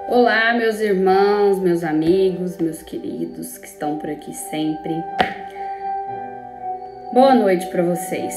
Olá, meus irmãos, meus amigos, meus queridos que estão por aqui sempre. Boa noite para vocês.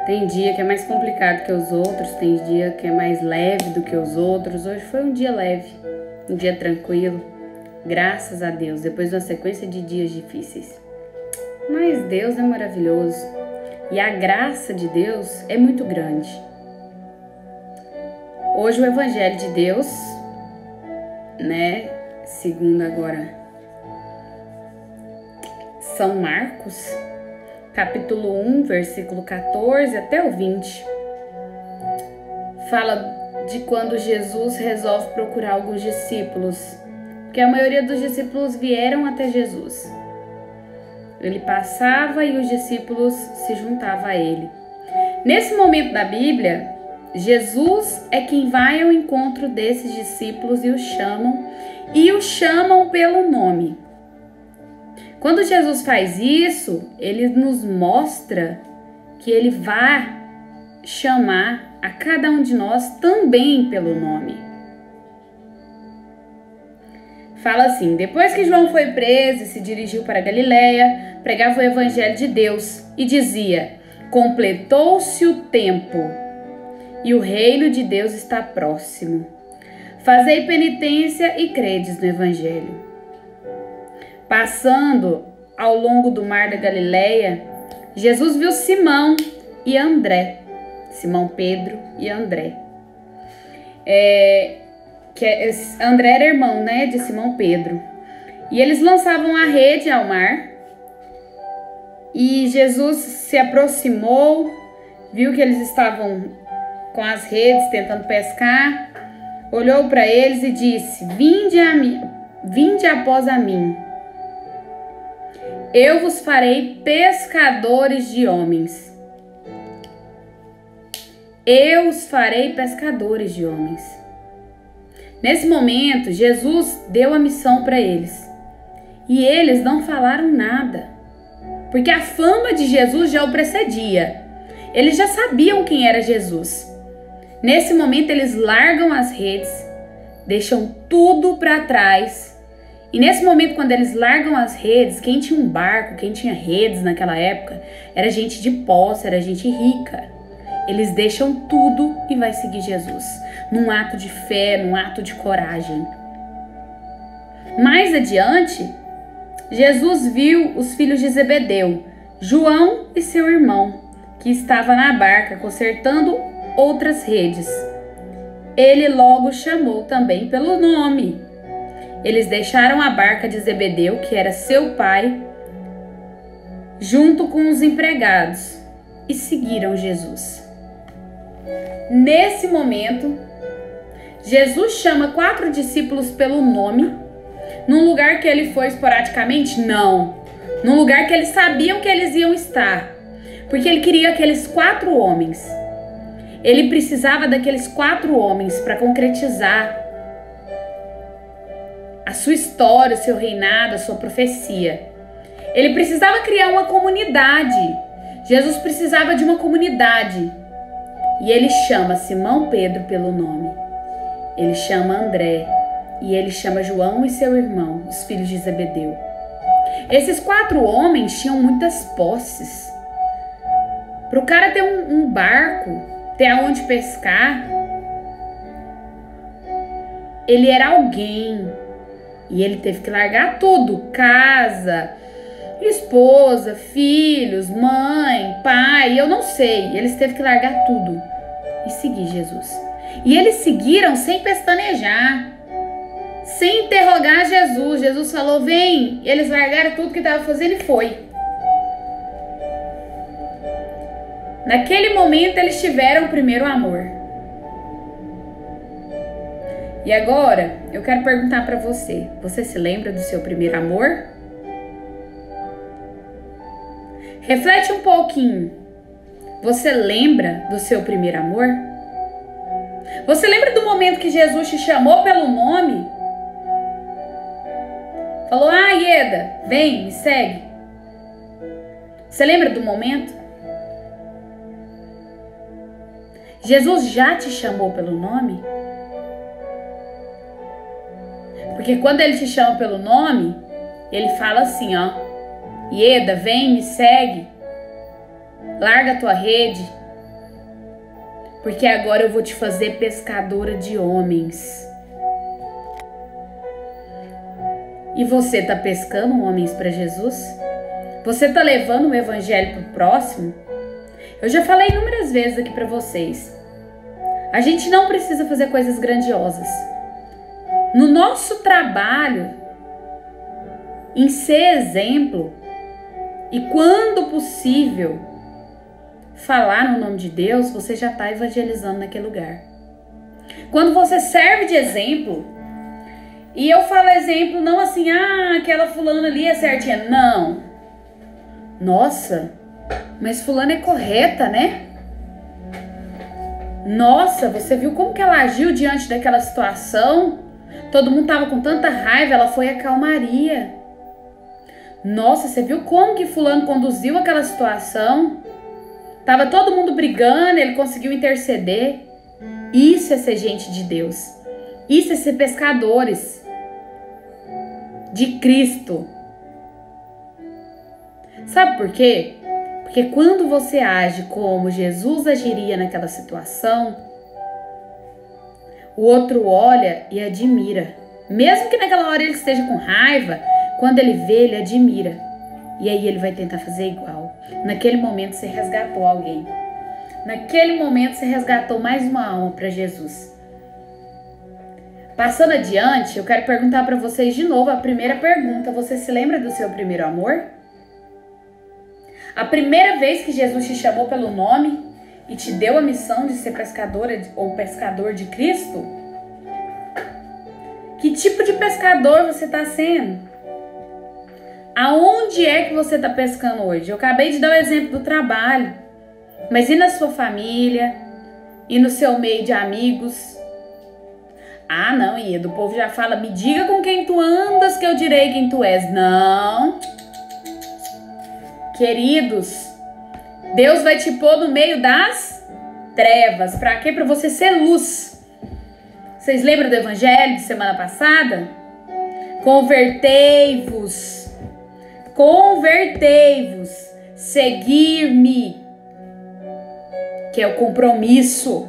Tem dia que é mais complicado que os outros, tem dia que é mais leve do que os outros. Hoje foi um dia leve, um dia tranquilo, graças a Deus, depois de uma sequência de dias difíceis. Mas Deus é maravilhoso e a graça de Deus é muito grande. Hoje o Evangelho de Deus, segundo agora São Marcos, capítulo 1, versículo 14 até o 20, fala de quando Jesus resolve procurar alguns discípulos, porque a maioria dos discípulos vieram até Jesus. Ele passava e os discípulos se juntavam a ele. Nesse momento da Bíblia, Jesus é quem vai ao encontro desses discípulos e os chamam pelo nome. Quando Jesus faz isso, ele nos mostra que ele vai chamar a cada um de nós também pelo nome. Fala assim: depois que João foi preso e se dirigiu para Galiléia, pregava o evangelho de Deus e dizia: completou-se o tempo e o reino de Deus está próximo. Fazei penitência e credes no Evangelho. Passando ao longo do mar da Galileia, Jesus viu Simão e André. Simão Pedro e André. André era irmão, de Simão Pedro. E eles lançavam a rede ao mar. E Jesus se aproximou, viu que eles estavam com as redes tentando pescar, olhou para eles e disse: vinde após a mim, eu vos farei pescadores de homens. Eu os farei pescadores de homens. Nesse momento, Jesus deu a missão para eles. E eles não falaram nada, porque a fama de Jesus já o precedia. Eles já sabiam quem era Jesus. Nesse momento, eles largam as redes, deixam tudo para trás. E nesse momento, quando eles largam as redes, quem tinha um barco, quem tinha redes naquela época, era gente de posse, era gente rica. Eles deixam tudo e vai seguir Jesus, num ato de fé, num ato de coragem. Mais adiante, Jesus viu os filhos de Zebedeu, João e seu irmão, que estava na barca consertando outras redes. Ele logo chamou também pelo nome. Eles deixaram a barca de Zebedeu, que era seu pai, junto com os empregados, e seguiram Jesus. Nesse momento, Jesus chama 4 discípulos pelo nome, num lugar que ele foi esporadicamente? Não. Num lugar que eles sabiam que eles iam estar, porque ele queria aqueles 4 homens. Ele precisava daqueles 4 homens para concretizar a sua história, o seu reinado, a sua profecia. Ele precisava criar uma comunidade. Jesus precisava de uma comunidade. E ele chama Simão Pedro pelo nome. Ele chama André. E ele chama João e seu irmão, os filhos de Zebedeu. Esses 4 homens tinham muitas posses. Para o cara ter um barco, ter aonde pescar, ele era alguém. E ele teve que largar tudo: casa, esposa, filhos, mãe, pai, eu não sei. Eles teve que largar tudo e seguir Jesus. E eles seguiram sem pestanejar, sem interrogar Jesus. Jesus falou: vem. E eles largaram tudo que estava fazendo e foi. Naquele momento eles tiveram o primeiro amor. E agora eu quero perguntar para você: você se lembra do seu primeiro amor? Reflete um pouquinho. Você lembra do seu primeiro amor? Você lembra do momento que Jesus te chamou pelo nome? Falou: Ieda, vem, me segue. Você lembra do momento? Jesus já te chamou pelo nome? Porque quando ele te chama pelo nome, ele fala assim, ó: Ieda, vem, me segue. Larga a tua rede. Porque agora eu vou te fazer pescadora de homens. E você tá pescando homens para Jesus? Você tá levando o evangelho pro próximo? Eu já falei inúmeras vezes aqui para vocês. A gente não precisa fazer coisas grandiosas. No nosso trabalho, em ser exemplo, e quando possível, falar no nome de Deus, você já está evangelizando naquele lugar. Quando você serve de exemplo, e eu falo exemplo não assim, aquela fulana ali é certinha. Não. Nossa, mas fulana é correta, né? Nossa, você viu como que ela agiu diante daquela situação? Todo mundo tava com tanta raiva, ela foi a calmaria. Nossa, você viu como que fulano conduziu aquela situação? Tava todo mundo brigando, ele conseguiu interceder. Isso é ser gente de Deus. Isso é ser pescadores de Cristo. Sabe por quê? Porque quando você age como Jesus agiria naquela situação, o outro olha e admira. Mesmo que naquela hora ele esteja com raiva, quando ele vê, ele admira. E aí ele vai tentar fazer igual. Naquele momento você resgatou alguém. Naquele momento você resgatou mais uma alma para Jesus. Passando adiante, eu quero perguntar para vocês de novo a primeira pergunta. Você se lembra do seu primeiro amor? A primeira vez que Jesus te chamou pelo nome e te deu a missão de ser pescadora ou pescador de Cristo? Que tipo de pescador você está sendo? Aonde é que você está pescando hoje? Eu acabei de dar o exemplo do trabalho, mas e na sua família? E no seu meio de amigos? Ah, não, Ieda, o povo já fala, me diga com quem tu andas que eu direi quem tu és. Não. Queridos, Deus vai te pôr no meio das trevas. Para quê? Para você ser luz. Vocês lembram do evangelho de semana passada? Convertei-vos. Convertei-vos. Seguir-me. Que é o compromisso.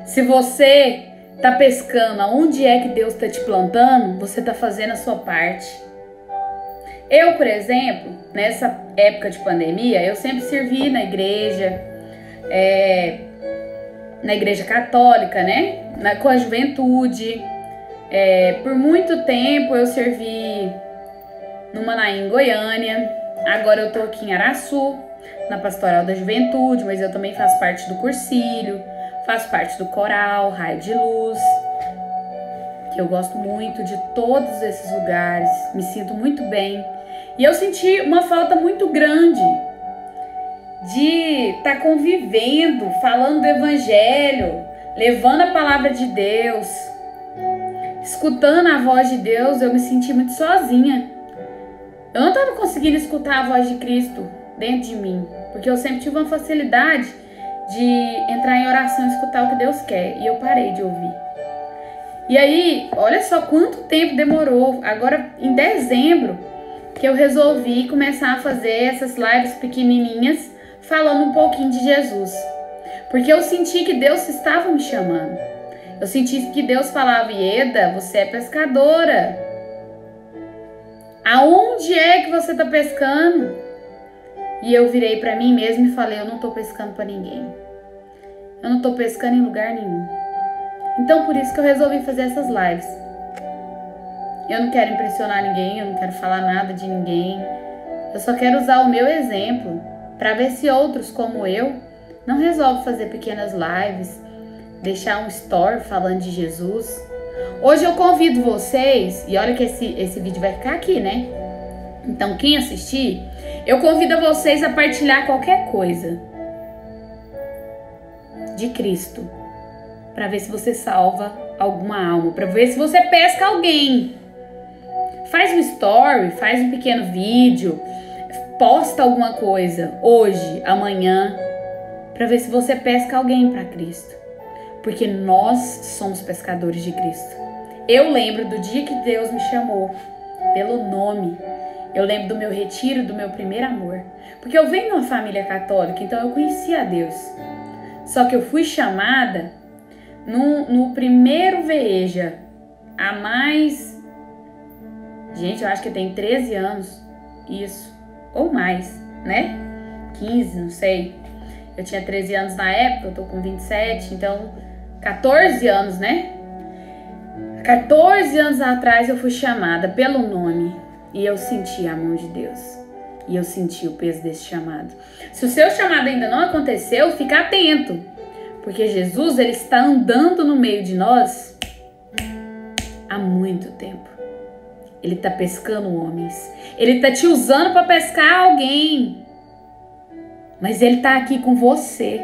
Se você tá pescando aonde é que Deus tá te plantando, você tá fazendo a sua parte. Eu, por exemplo, nessa época de pandemia, eu sempre servi na igreja católica, né? Com a juventude. Por muito tempo eu servi no Manaim, Goiânia. Agora eu tô aqui em Araçu, na Pastoral da Juventude, mas eu também faço parte do Cursilho. Faço parte do coral, Raio de Luz, que eu gosto muito de todos esses lugares, me sinto muito bem. E eu senti uma falta muito grande de estar convivendo, falando do evangelho, levando a palavra de Deus, escutando a voz de Deus. Eu me senti muito sozinha. Eu não estava conseguindo escutar a voz de Cristo dentro de mim, porque eu sempre tive uma facilidade de entrar em oração e escutar o que Deus quer. E eu parei de ouvir. E aí, olha só quanto tempo demorou. Agora, em dezembro, que eu resolvi começar a fazer essas lives pequenininhas, falando um pouquinho de Jesus. Porque eu senti que Deus estava me chamando. Eu senti que Deus falava, Ieda, você é pescadora. Aonde é que você está pescando? E eu virei para mim mesma e falei, eu não tô pescando para ninguém. Eu não tô pescando em lugar nenhum. Então por isso que eu resolvi fazer essas lives. Eu não quero impressionar ninguém, eu não quero falar nada de ninguém. Eu só quero usar o meu exemplo para ver se outros como eu não resolvem fazer pequenas lives, deixar um story falando de Jesus. Hoje eu convido vocês, e olha que esse vídeo vai ficar aqui, né? Então quem assistir, eu convido vocês a partilhar qualquer coisa de Cristo, para ver se você salva alguma alma, para ver se você pesca alguém. Faz um story, faz um pequeno vídeo, posta alguma coisa hoje, amanhã, para ver se você pesca alguém para Cristo. porque nós somos pescadores de Cristo. Eu lembro do dia que Deus me chamou pelo nome. Eu lembro do meu retiro, do meu primeiro amor. Porque eu venho de uma família católica, então eu conhecia a Deus. Só que eu fui chamada no primeiro Veja, há mais... Gente, eu acho que tem 13 anos, isso, ou mais, né? 15, não sei. Eu tinha 13 anos na época, eu tô com 27, então 14 anos, né? 14 anos atrás eu fui chamada pelo nome e eu senti a mão de Deus. E eu senti o peso desse chamado. Se o seu chamado ainda não aconteceu, fica atento. Porque Jesus, ele está andando no meio de nós há muito tempo. Ele está pescando homens. Ele está te usando para pescar alguém. Mas ele está aqui com você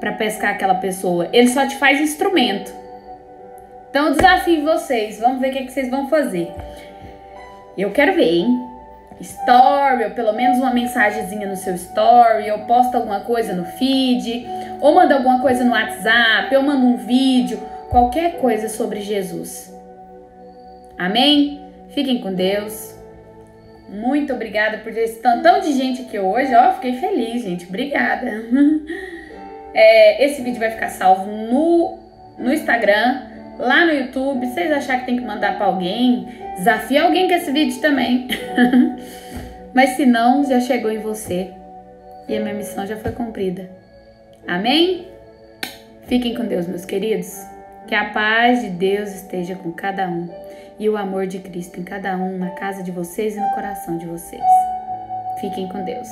para pescar aquela pessoa. Ele só te faz instrumento. Então eu desafio vocês. Vamos ver o que vocês vão fazer. Eu quero ver, hein? Story, ou pelo menos uma mensagenzinha no seu story, eu posto alguma coisa no feed, ou mando alguma coisa no WhatsApp, eu mando um vídeo, qualquer coisa sobre Jesus. Amém? Fiquem com Deus. Muito obrigada por ter esse tantão de gente aqui hoje, ó, fiquei feliz, gente, obrigada. Esse vídeo vai ficar salvo no Instagram, lá no YouTube. Se vocês acharem que tem que mandar pra alguém, desafia alguém com esse vídeo também. Mas se não, já chegou em você e a minha missão já foi cumprida. Amém? Fiquem com Deus, meus queridos. Que a paz de Deus esteja com cada um e o amor de Cristo em cada um, na casa de vocês e no coração de vocês. Fiquem com Deus.